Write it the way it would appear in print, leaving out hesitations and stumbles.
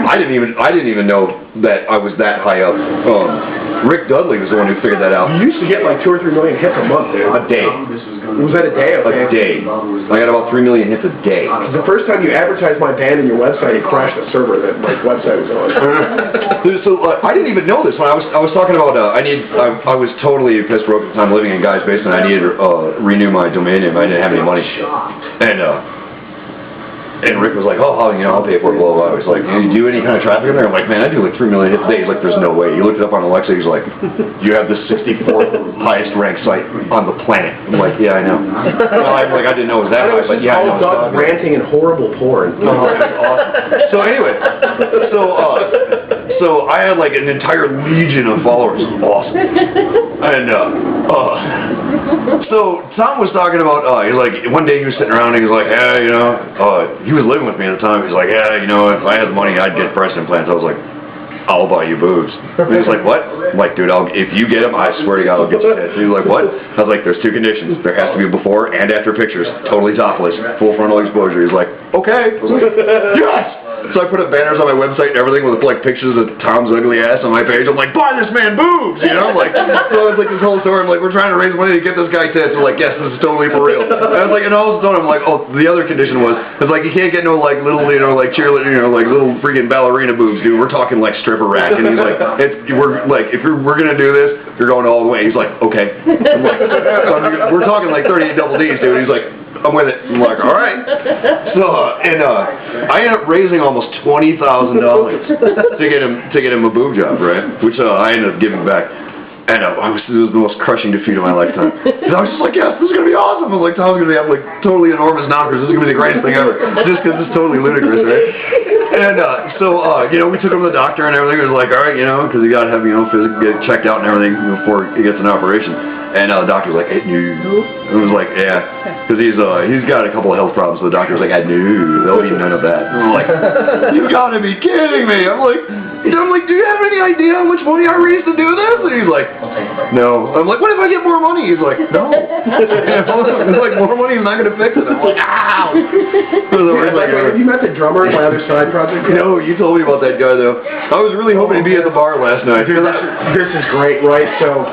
I didn't even know that I was that high up. Rick Dudley was the one who figured that out. You used to get like 2 or 3 million hits a month, dude. A day. Was that a day? A day. I got about 3 million hits a day. The first time you advertised my band in your website, it crashed the server that my website was on. So I didn't even know this when I was talking about I was totally pissed broke at the time living in Guy's basement. I needed to renew my domain name. I didn't have any money, and Rick was like, oh, I'll pay for it, blah, blah, blah. He's like, you do any kind of traffic in there? I'm like, man, I do like 3 million hits a day. He's like, there's no way. He looked it up on Alexa. He's like, you have the 64th highest ranked site on the planet. I'm like, yeah, I know. Well, I'm like, I didn't know it was that high, but yeah, I know. Doug ranting and horrible porn. So anyway, so I had like an entire legion of followers. It was awesome. And so Tom was talking about, he's like, one day he was sitting around and he was like, yeah, he was living with me at the time. He's like, yeah, if I had the money, I'd get breast implants. I was like, I'll buy you boobs. And he was like, what? I'm like, dude, if you get them, I swear to God, I'll get you tits. He was like, what? I was like, there's 2 conditions. There has to be before and after pictures, totally topless, full frontal exposure. He's like, okay. I was like, yes! So I put up banners on my website and everything with like pictures of Tom's ugly ass on my page. I'm like, buy this man boobs, I'm like, so it's like this whole story. I'm like, we're trying to raise money to get this guy tits. I'm like, yes, this is totally for real. And I was like, and all of a sudden I'm like, oh, the other condition was, it's like you can't get no like little, like cheerleader, like little freaking ballerina boobs, dude. We're talking like stripper rack. And he's like, we're gonna do this, you're going all the way. He's like, okay. I'm like, we're talking like 38 double D's, dude. He's like, I'm with it. I'm like, all right. So, I ended up raising almost $20,000 to get him a boob job, right? Which I ended up giving back. And it was the most crushing defeat of my lifetime. And I was just like, yes, this is going to be awesome. I'm like, Tom's going to have like totally enormous knockers. This is going to be the greatest thing ever. Just because it's totally ludicrous, right? And we took him to the doctor and everything. It was like, all right, because you got to have, physically get checked out and everything before he gets an operation. And the doctor was like, hey, no. It was like, yeah, because he's got a couple of health problems. So the doctor was like, no, there'll be none of that. And I'm like, you got to be kidding me. I'm like, do you have any idea how much money I raised to do this? And he's like, no. I'm like, what if I get more money? He's like, no. He's like, more money is not going to fix it. I'm like, ow. Have you met the drummer at my other side project? No, you told me about that guy though. I was really hoping to be at the bar last night. Dude, this is great, right? So